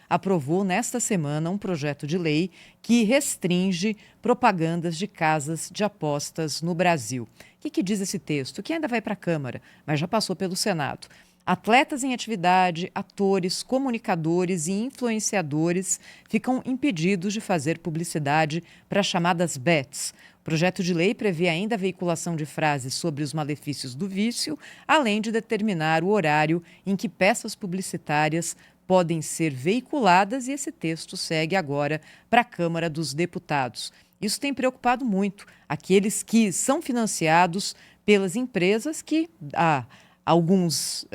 aprovou nesta semana um projeto de lei que restringe propagandas de casas de apostas no Brasil. O que diz esse texto? Que ainda vai para a Câmara, mas já passou pelo Senado. Atletas em atividade, atores, comunicadores e influenciadores ficam impedidos de fazer publicidade para as chamadas bets. O projeto de lei prevê ainda a veiculação de frases sobre os malefícios do vício, além de determinar o horário em que peças publicitárias podem ser veiculadas, e esse texto segue agora para a Câmara dos Deputados. Isso tem preocupado muito aqueles que são financiados pelas empresas que há alguns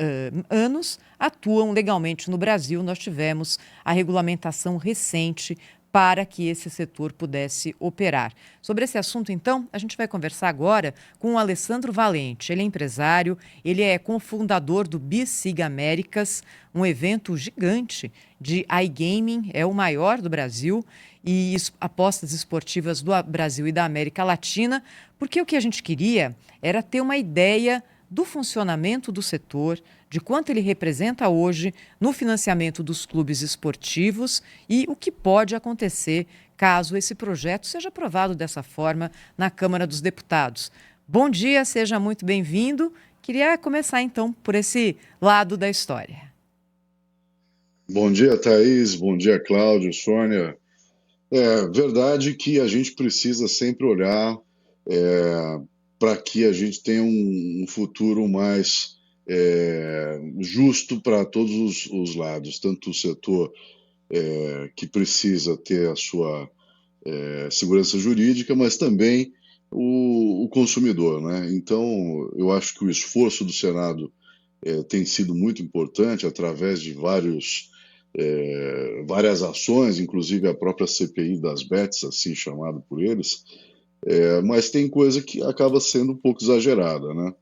anos atuam legalmente no Brasil. Nós tivemos a regulamentação recente para que esse setor pudesse operar. Sobre esse assunto, então, a gente vai conversar agora com o Alessandro Valente. Ele é empresário, ele é cofundador do Bsiga Américas, um evento gigante de iGaming, é o maior do Brasil, e apostas esportivas do Brasil e da América Latina, porque o que a gente queria era ter uma ideia do funcionamento do setor, de quanto ele representa hoje no financiamento dos clubes esportivos e o que pode acontecer caso esse projeto seja aprovado dessa forma na Câmara dos Deputados. Bom dia, seja muito bem-vindo. Queria começar então por esse lado da história. Bom dia, Thaís. Bom dia, Cláudio, Sônia. É verdade que a gente precisa sempre olhar para que a gente tenha um futuro mais justo para todos os lados, tanto o setor que precisa ter a sua segurança jurídica, mas também o consumidor, né? Então, eu acho que o esforço do Senado tem sido muito importante através de várias ações, inclusive a própria CPI das bets, assim chamado por eles, mas tem coisa que acaba sendo um pouco exagerada, né?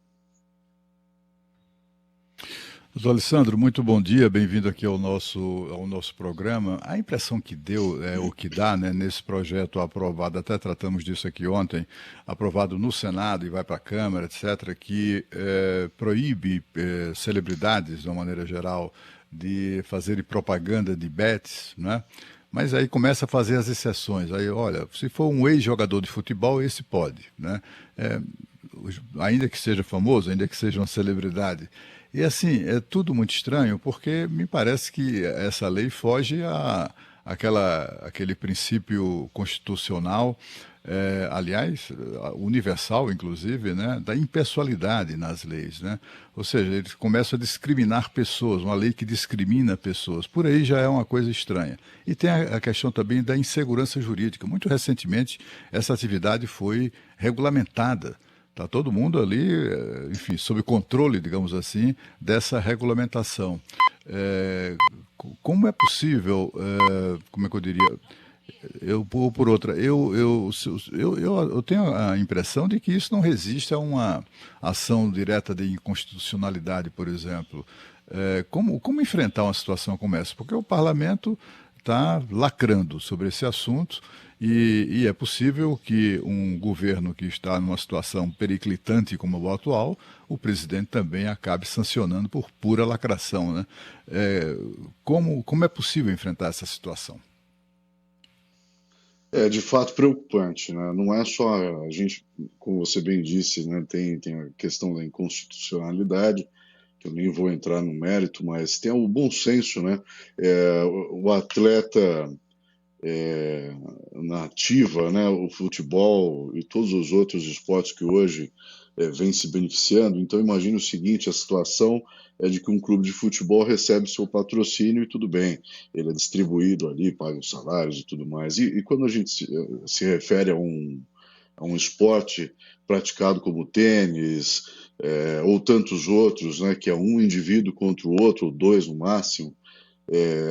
Doutor Alessandro, muito bom dia, bem-vindo aqui ao nosso programa. A impressão que deu, o que dá, né, nesse projeto aprovado, até tratamos disso aqui ontem, aprovado no Senado e vai para a Câmara, etc., que proíbe celebridades, de uma maneira geral, de fazerem propaganda de bets, né? Mas aí começa a fazer as exceções. Aí, olha, se for um ex-jogador de futebol, esse pode, né? Ainda que seja famoso, ainda que seja uma celebridade. E assim, é tudo muito estranho, porque me parece que essa lei foge àquele princípio constitucional, aliás, universal, inclusive, né, da impessoalidade nas leis, né? Ou seja, eles começam a discriminar pessoas, uma lei que discrimina pessoas. Por aí já é uma coisa estranha. E tem a questão também da insegurança jurídica. Muito recentemente, essa atividade foi regulamentada. Está todo mundo ali, enfim, sob controle, digamos assim, dessa regulamentação. Como é possível, como é que eu diria, por outra, eu tenho a impressão de que isso não resiste a uma ação direta de inconstitucionalidade, por exemplo. Como enfrentar uma situação como essa? Porque o parlamento está lacrando sobre esse assunto e é possível que um governo que está numa situação periclitante como o atual, o presidente também acabe sancionando por pura lacração, né? Como é possível enfrentar essa situação? É de fato preocupante, né? Não é só a gente, como você bem disse, né? Tem a questão da inconstitucionalidade, que eu nem vou entrar no mérito, mas tem o bom senso, né? O atleta na ativa, né? O futebol e todos os outros esportes que hoje vêm se beneficiando. Então imagine o seguinte, a situação é de que um clube de futebol recebe seu patrocínio e tudo bem, ele é distribuído ali, paga os salários e tudo mais. E quando a gente se refere a um esporte praticado como tênis, ou tantos outros, né, que é um indivíduo contra o outro, ou dois no máximo,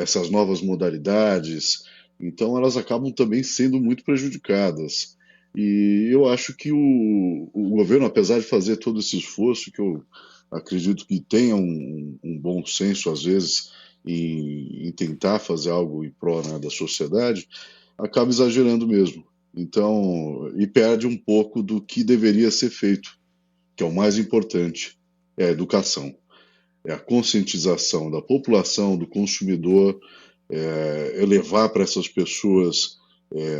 essas novas modalidades, então elas acabam também sendo muito prejudicadas. E eu acho que o governo, apesar de fazer todo esse esforço, que eu acredito que tenha um bom senso, às vezes, em tentar fazer algo em prol, né, da sociedade, acaba exagerando mesmo. Então, e perde um pouco do que deveria ser feito, que é o mais importante, é a educação, é a conscientização da população, do consumidor, levar para essas pessoas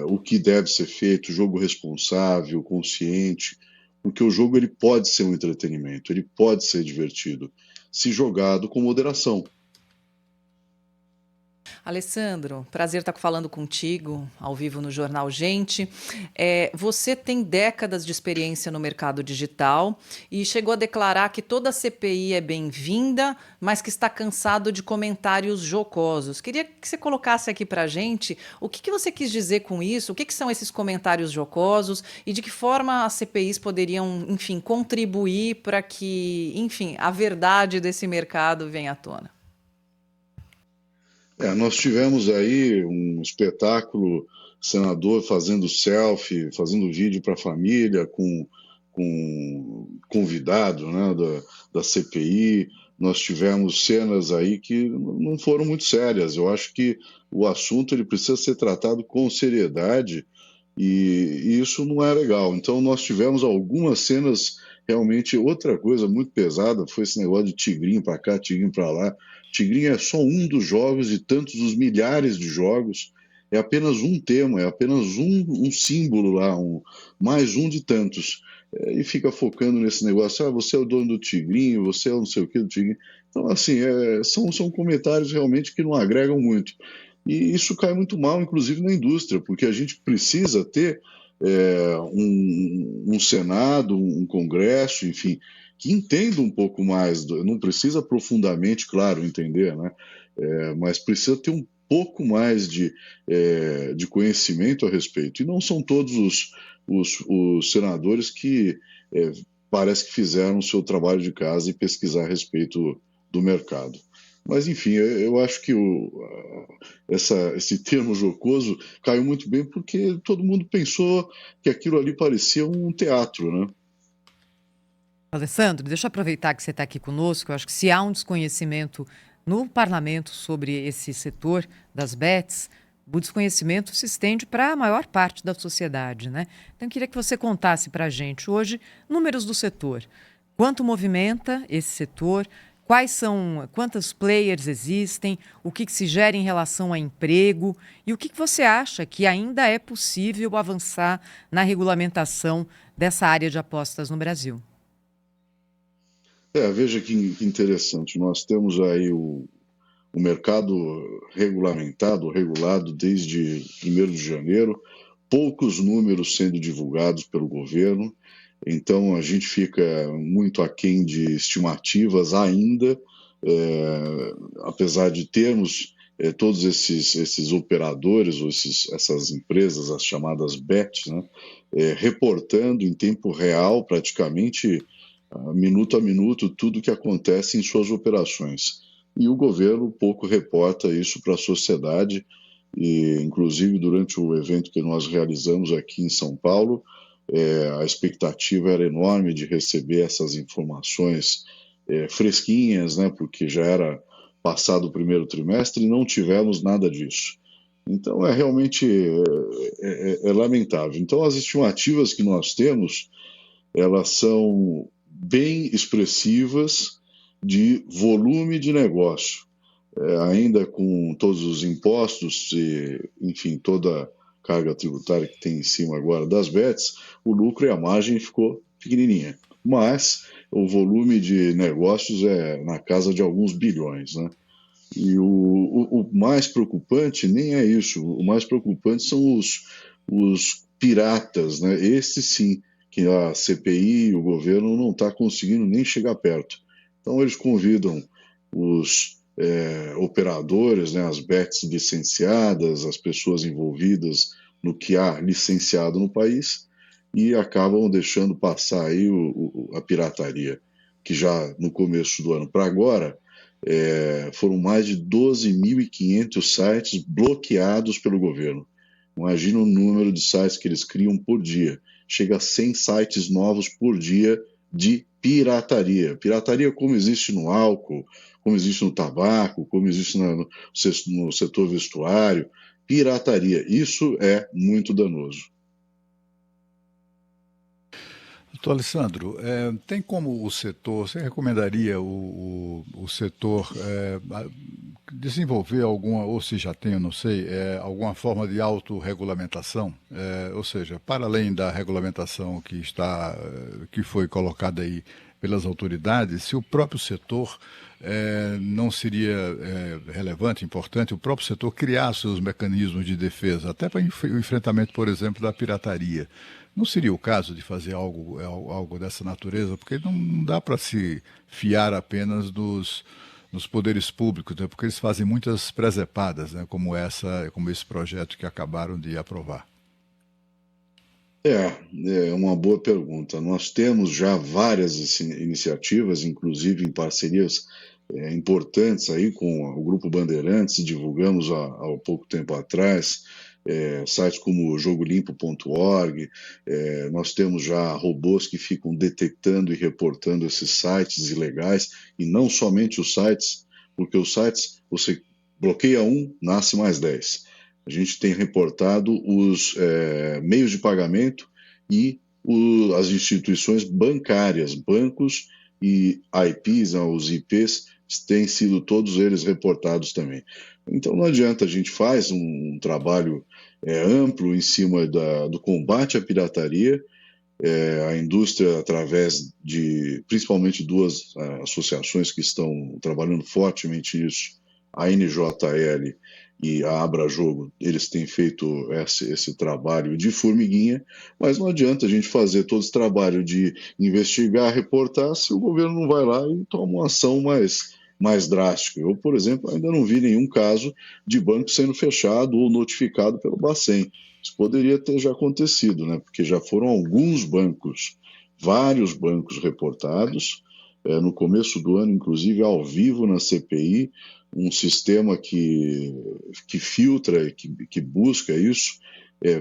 o que deve ser feito, jogo responsável, consciente, porque o jogo ele pode ser um entretenimento, ele pode ser divertido, se jogado com moderação. Alessandro, prazer estar falando contigo ao vivo no Jornal Gente. Você tem décadas de experiência no mercado digital e chegou a declarar que toda CPI é bem-vinda, mas que está cansado de comentários jocosos. Queria que você colocasse aqui para a gente o que você quis dizer com isso, o que são esses comentários jocosos e de que forma as CPIs poderiam, enfim, contribuir para que, enfim, a verdade desse mercado venha à tona. Nós tivemos aí um espetáculo, senador fazendo selfie, fazendo vídeo para a família, com convidado, né, da CPI. Nós tivemos cenas aí que não foram muito sérias. Eu acho que o assunto ele precisa ser tratado com seriedade e isso não é legal. Então nós tivemos algumas cenas realmente. Outra coisa muito pesada foi esse negócio de tigrinho para cá, tigrinho para lá. Tigrinho é só um dos jogos de tantos os milhares de jogos. É apenas um tema, é apenas um símbolo lá, mais um de tantos. E fica focando nesse negócio, você é o dono do tigrinho, você é não sei o que do tigrinho. Então, assim, são comentários realmente que não agregam muito. E isso cai muito mal, inclusive, na indústria, porque a gente precisa ter um Senado, um Congresso, enfim, que entenda um pouco mais, não precisa profundamente, claro, entender, né? Mas precisa ter um pouco mais de conhecimento a respeito. E não são todos os senadores que parece que fizeram o seu trabalho de casa e pesquisar a respeito do mercado. Mas, enfim, eu acho que esse termo jocoso caiu muito bem porque todo mundo pensou que aquilo ali parecia um teatro, né? Alessandro, deixa eu aproveitar que você está aqui conosco. Eu acho que se há um desconhecimento no parlamento sobre esse setor das bets, o desconhecimento se estende para a maior parte da sociedade, né? Então, eu queria que você contasse para a gente hoje números do setor. Quanto movimenta esse setor? Quantos players existem? O que se gera em relação a emprego? E o que você acha que ainda é possível avançar na regulamentação dessa área de apostas no Brasil? Veja que interessante. Nós temos aí o mercado regulamentado, regulado desde 1º de janeiro, poucos números sendo divulgados pelo governo, então a gente fica muito aquém de estimativas ainda, apesar de termos todos esses operadores, ou essas empresas, as chamadas BETs, né, reportando em tempo real, praticamente minuto a minuto, tudo o que acontece em suas operações. E o governo pouco reporta isso para a sociedade, e inclusive durante o evento que nós realizamos aqui em São Paulo, a expectativa era enorme de receber essas informações fresquinhas, né, porque já era passado o 1º trimestre e não tivemos nada disso. Então realmente lamentável. Então as estimativas que nós temos, elas são bem expressivas de volume de negócio, ainda com todos os impostos e, enfim, toda a carga tributária que tem em cima agora das bets, o lucro e a margem ficou pequenininha. Mas o volume de negócios é na casa de alguns bilhões, né? E o mais preocupante nem é isso. O mais preocupante são os piratas, né? Esses sim, que a CPI e o governo não está conseguindo nem chegar perto. Então eles convidam os operadores, né, as bets licenciadas, as pessoas envolvidas no que há licenciado no país e acabam deixando passar aí a pirataria, que já no começo do ano para agora foram mais de 12.500 sites bloqueados pelo governo. Imagina o número de sites que eles criam por dia. Chega a 100 sites novos por dia de pirataria. Pirataria como existe no álcool, como existe no tabaco, como existe no setor vestuário. Pirataria. Isso é muito danoso. Doutor Alessandro, tem como o setor, você recomendaria o setor desenvolver alguma, ou se já tem, eu não sei, alguma forma de autorregulamentação? Ou seja, para além da regulamentação que foi colocada aí pelas autoridades, se o próprio setor não seria relevante, importante, o próprio setor criar seus mecanismos de defesa, até para o enfrentamento, por exemplo, da pirataria. Não seria o caso de fazer algo dessa natureza? Porque não dá para se fiar apenas nos poderes públicos, né? Porque eles fazem muitas presepadas, né? Como esse projeto que acabaram de aprovar. É uma boa pergunta. Nós temos já várias iniciativas, inclusive em parcerias importantes aí com o Grupo Bandeirantes, divulgamos há pouco tempo atrás, sites como jogolimpo.org, nós temos já robôs que ficam detectando e reportando esses sites ilegais, e não somente os sites, porque os sites, você bloqueia um, nasce mais 10. A gente tem reportado os meios de pagamento e as instituições bancárias, bancos e IPs, os IPs, têm sido todos eles reportados também. Então não adianta, a gente faz um trabalho amplo em cima do combate à pirataria, a indústria, através de principalmente duas associações que estão trabalhando fortemente nisso, a NJL e a Abrajogo, eles têm feito esse trabalho de formiguinha, mas não adianta a gente fazer todo esse trabalho de investigar, reportar, se o governo não vai lá e toma uma ação mais drástica. Eu, por exemplo, ainda não vi nenhum caso de banco sendo fechado ou notificado pelo Bacen. Isso poderia ter já acontecido, né? Porque já foram alguns bancos, vários bancos reportados, no começo do ano, inclusive ao vivo na CPI, um sistema que filtra e que busca isso,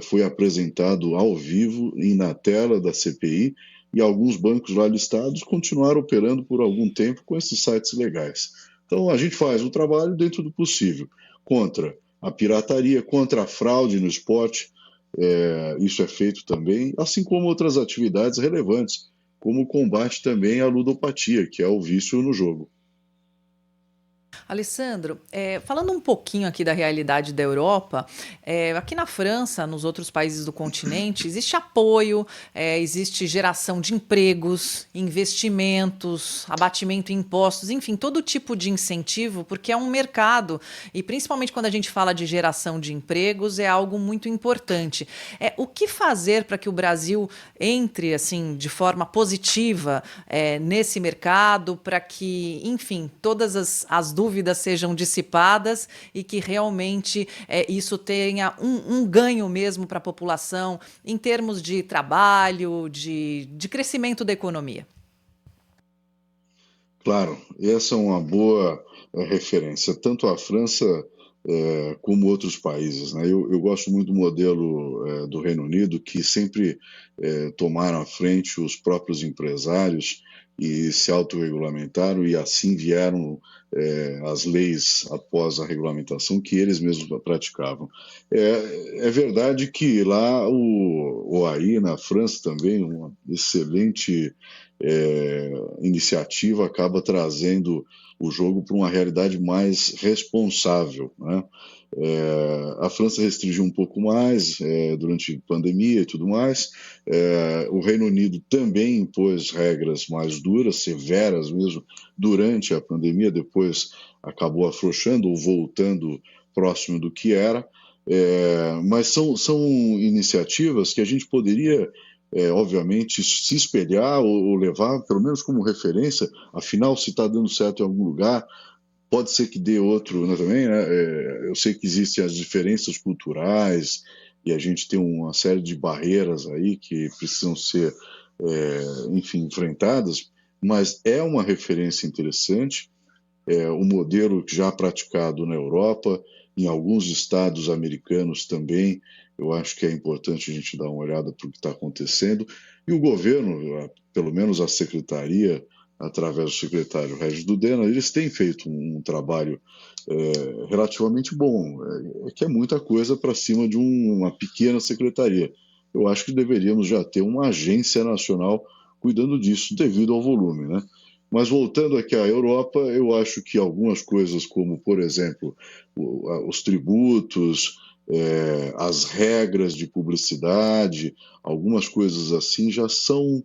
foi apresentado ao vivo e na tela da CPI, e alguns bancos lá listados continuaram operando por algum tempo com esses sites legais. Então a gente faz o trabalho dentro do possível, contra a pirataria, contra a fraude no esporte, isso é feito também, assim como outras atividades relevantes, como o combate também à ludopatia, que é o vício no jogo. Alessandro, falando um pouquinho aqui da realidade da Europa, aqui na França, nos outros países do continente, existe apoio, existe geração de empregos, investimentos, abatimento de impostos, enfim, todo tipo de incentivo, porque é um mercado e principalmente quando a gente fala de geração de empregos, é algo muito importante. O que fazer para que o Brasil entre assim de forma positiva nesse mercado, para que, enfim, todas as dúvidas sejam dissipadas e que realmente isso tenha um ganho mesmo para a população em termos de trabalho, de crescimento da economia? Claro, essa é uma boa referência, tanto a França como outros países, né? Eu gosto muito do modelo do Reino Unido, que sempre tomaram à frente os próprios empresários e se autorregulamentaram, e assim vieram as leis após a regulamentação que eles mesmos praticavam. É verdade que lá o OAI, na França também, uma excelente iniciativa, acaba trazendo o jogo para uma realidade mais responsável, né? A França restringiu um pouco mais durante a pandemia e tudo mais. O Reino Unido também impôs regras mais duras, severas mesmo, durante a pandemia, depois acabou afrouxando ou voltando próximo do que era. Mas são iniciativas que a gente poderia, obviamente, se espelhar ou levar, pelo menos como referência, afinal, se está dando certo em algum lugar, pode ser que dê outro, né, também, né? Eu sei que existem as diferenças culturais e a gente tem uma série de barreiras aí que precisam ser, enfim, enfrentadas, mas é uma referência interessante, o modelo já praticado na Europa, em alguns estados americanos também. Eu acho que é importante a gente dar uma olhada para o que está acontecendo, e o governo, pelo menos a secretaria, através do secretário Regis Dudena, eles têm feito um trabalho relativamente bom, que é muita coisa para cima de uma pequena secretaria. Eu acho que deveríamos já ter uma agência nacional cuidando disso devido ao volume, né? Mas voltando aqui à Europa, eu acho que algumas coisas como, por exemplo, os tributos, as regras de publicidade, algumas coisas assim já são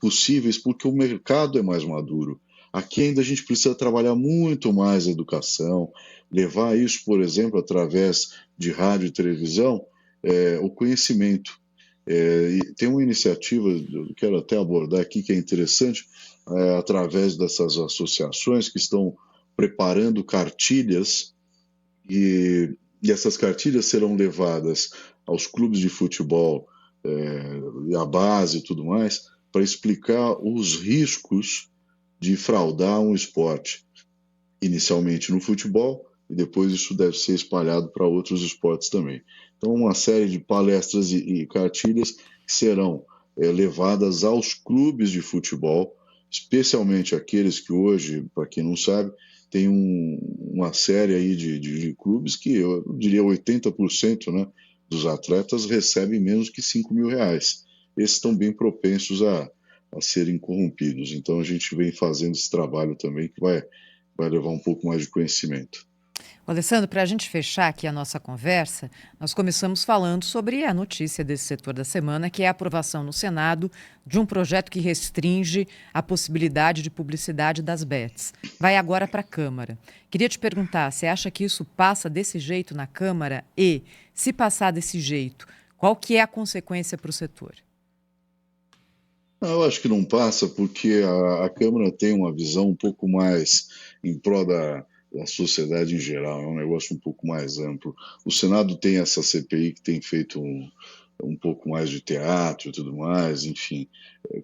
possíveis porque o mercado é mais maduro. Aqui ainda a gente precisa trabalhar muito mais a educação, levar isso, por exemplo, através de rádio e televisão, o conhecimento. E tem uma iniciativa, eu quero até abordar aqui, que é interessante, através dessas associações que estão preparando cartilhas, e essas cartilhas serão levadas aos clubes de futebol, e à base e tudo mais, para explicar os riscos de fraudar um esporte, inicialmente no futebol, e depois isso deve ser espalhado para outros esportes também. Então, uma série de palestras e cartilhas que serão levadas aos clubes de futebol, especialmente aqueles que hoje, para quem não sabe, tem uma série aí de clubes que eu diria 80%, né, dos atletas recebem menos que R$ 5.000. Esses estão bem propensos a serem corrompidos. Então a gente vem fazendo esse trabalho também que vai levar um pouco mais de conhecimento. Alessandro, para a gente fechar aqui a nossa conversa, nós começamos falando sobre a notícia desse setor da semana, que é a aprovação no Senado de um projeto que restringe a possibilidade de publicidade das bets. Vai agora para a Câmara. Queria te perguntar, você acha que isso passa desse jeito na Câmara? E, se passar desse jeito, qual que é a consequência para o setor? Eu acho que não passa porque a Câmara tem uma visão um pouco mais em prol da sociedade em geral, é um negócio um pouco mais amplo. O Senado tem essa CPI que tem feito um pouco mais de teatro e tudo mais, enfim,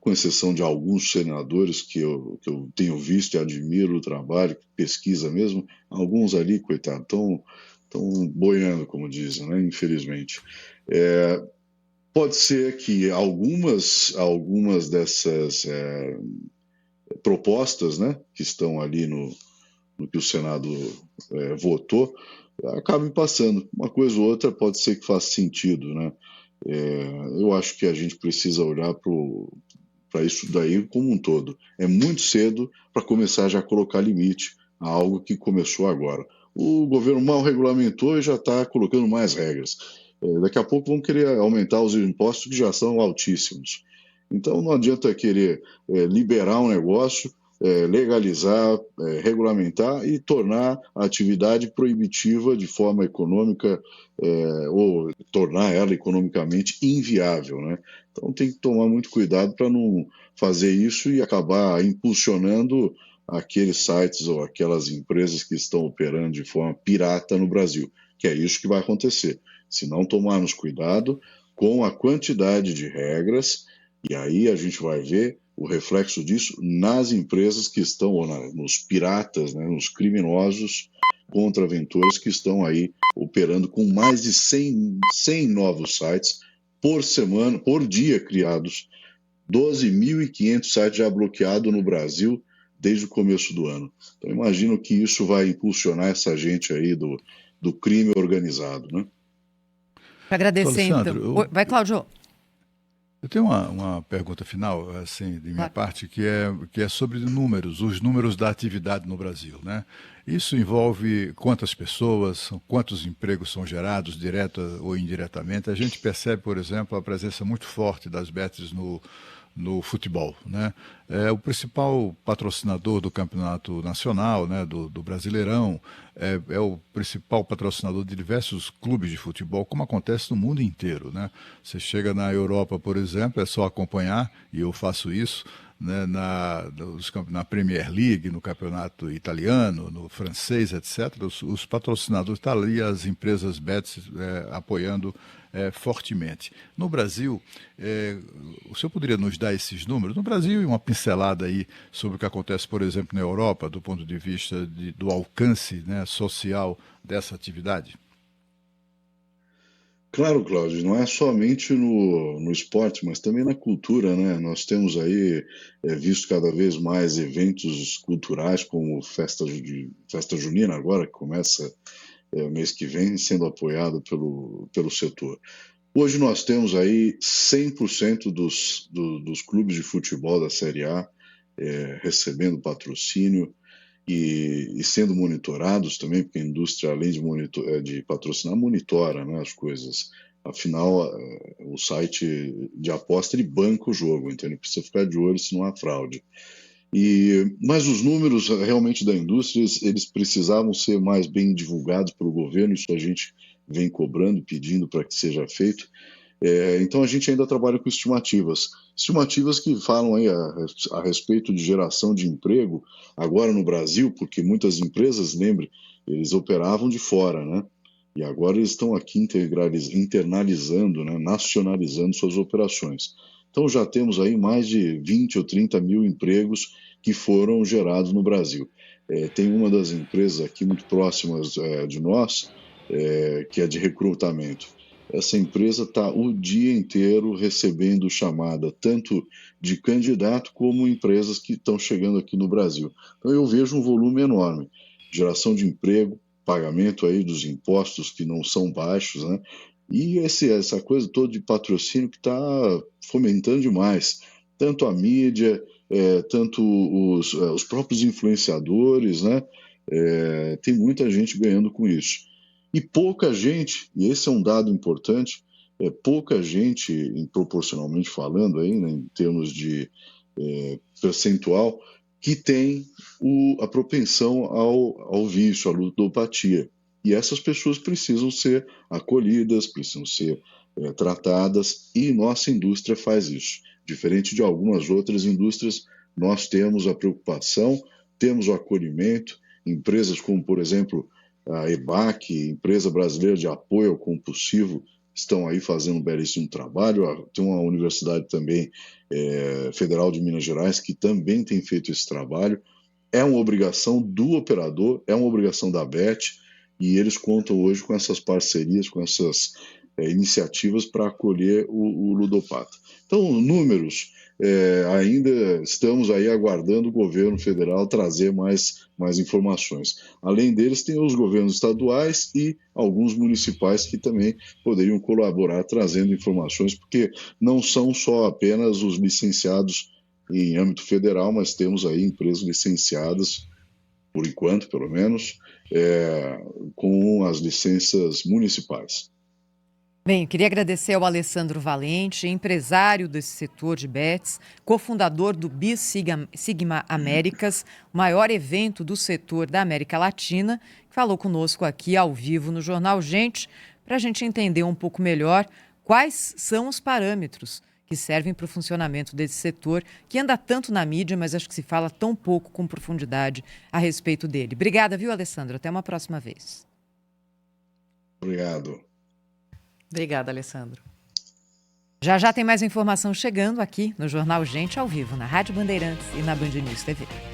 com exceção de alguns senadores que eu tenho visto e admiro o trabalho, pesquisa mesmo, alguns ali, coitado, estão boiando, como dizem, né, infelizmente. Pode ser que algumas dessas propostas, né, que estão ali no que o Senado votou, acabem passando. Uma coisa ou outra pode ser que faça sentido, né? Eu acho que a gente precisa olhar para isso daí como um todo. É muito cedo para começar já a colocar limite a algo que começou agora. O governo mal regulamentou e já está colocando mais regras. Daqui a pouco vão querer aumentar os impostos que já são altíssimos. Então não adianta querer liberar um negócio, legalizar, regulamentar e tornar a atividade proibitiva de forma econômica, ou tornar ela economicamente inviável, né? Então tem que tomar muito cuidado para não fazer isso e acabar impulsionando aqueles sites ou aquelas empresas que estão operando de forma pirata no Brasil, que é isso que vai acontecer. Se não tomarmos cuidado com a quantidade de regras, e aí a gente vai ver o reflexo disso nas empresas que estão, ou nos piratas, né, nos criminosos contraventores que estão aí operando com mais de 100 novos sites por semana, por dia criados, 12.500 sites já bloqueados no Brasil desde o começo do ano. Então imagino que isso vai impulsionar essa gente aí do crime organizado, né? Agradecer Alessandro, então. Vai, Cláudio. eu tenho uma pergunta final, assim, de minha Claro. parte, que é sobre números, os números da atividade no Brasil, né? Isso envolve quantas pessoas, quantos empregos são gerados, direta ou indiretamente. A gente percebe, por exemplo, a presença muito forte das bets no futebol, né? É o principal patrocinador do campeonato nacional, né, do Brasileirão, é o principal patrocinador de diversos clubes de futebol, como acontece no mundo inteiro, né? Você chega na Europa, por exemplo, é só acompanhar, e eu faço isso, né, na Premier League, no campeonato italiano, no francês, etc. Os patrocinadores estão ali, as empresas bets apoiando fortemente. No Brasil, o senhor poderia nos dar esses números? No Brasil, e uma pincelada aí sobre o que acontece, por exemplo, na Europa, do ponto de vista do alcance, né, social dessa atividade? Claro, Cláudio, não é somente no esporte, mas também na cultura, né? Nós temos aí visto cada vez mais eventos culturais, como festa junina agora, que começa mês que vem, sendo apoiado pelo setor. Hoje nós temos aí 100% dos clubes de futebol da Série A recebendo patrocínio e sendo monitorados também, porque a indústria, além de patrocinar, monitora, né, as coisas. Afinal, o site de aposta, ele banca o jogo, então ele precisa ficar de olho se não há fraude. Mas os números realmente da indústria, eles precisavam ser mais bem divulgados pelo governo, isso a gente vem cobrando, pedindo para que seja feito. Então a gente ainda trabalha com estimativas que falam aí a respeito de geração de emprego agora no Brasil, porque muitas empresas, lembre, eles operavam de fora, né? E agora eles estão aqui internalizando, né, nacionalizando suas operações. Então já temos aí mais de 20 ou 30 mil empregos que foram gerados no Brasil. Tem uma das empresas aqui muito próximas de nós, que é de recrutamento. Essa empresa está o dia inteiro recebendo chamada, tanto de candidato como empresas que estão chegando aqui no Brasil. Então eu vejo um volume enorme, geração de emprego, pagamento aí dos impostos que não são baixos, né? E essa coisa toda de patrocínio que está fomentando demais, tanto a mídia, tanto os próprios influenciadores, né? Tem muita gente ganhando com isso. E pouca gente, e esse é um dado importante, pouca gente, proporcionalmente falando, aí, né, em termos de percentual, que tem a propensão ao vício, à ludopatia. E essas pessoas precisam ser acolhidas, precisam ser tratadas, e nossa indústria faz isso. Diferente de algumas outras indústrias, nós temos a preocupação, temos o acolhimento, empresas como, por exemplo, a EBAC, Empresa Brasileira de Apoio ao Compulsivo, estão aí fazendo um belíssimo trabalho. Tem uma universidade também, Federal de Minas Gerais, que também tem feito esse trabalho. É uma obrigação do operador, é uma obrigação da ABET, e eles contam hoje com essas parcerias, com essas iniciativas para acolher o ludopata. Então, números, ainda estamos aí aguardando o governo federal trazer mais informações. Além deles, tem os governos estaduais e alguns municipais que também poderiam colaborar trazendo informações, porque não são só apenas os licenciados em âmbito federal, mas temos aí empresas licenciadas, por enquanto, pelo menos, com as licenças municipais. Bem, eu queria agradecer ao Alessandro Valente, empresário desse setor de bets, cofundador do BIS Sigma Américas, o maior evento do setor da América Latina, que falou conosco aqui ao vivo no Jornal Gente, para a gente entender um pouco melhor quais são os parâmetros que servem para o funcionamento desse setor, que anda tanto na mídia, mas acho que se fala tão pouco com profundidade a respeito dele. Obrigada, viu, Alessandro? Até uma próxima vez. Obrigado. Obrigada, Alessandro. Já tem mais informação chegando aqui no Jornal Gente ao vivo, na Rádio Bandeirantes e na Band News TV.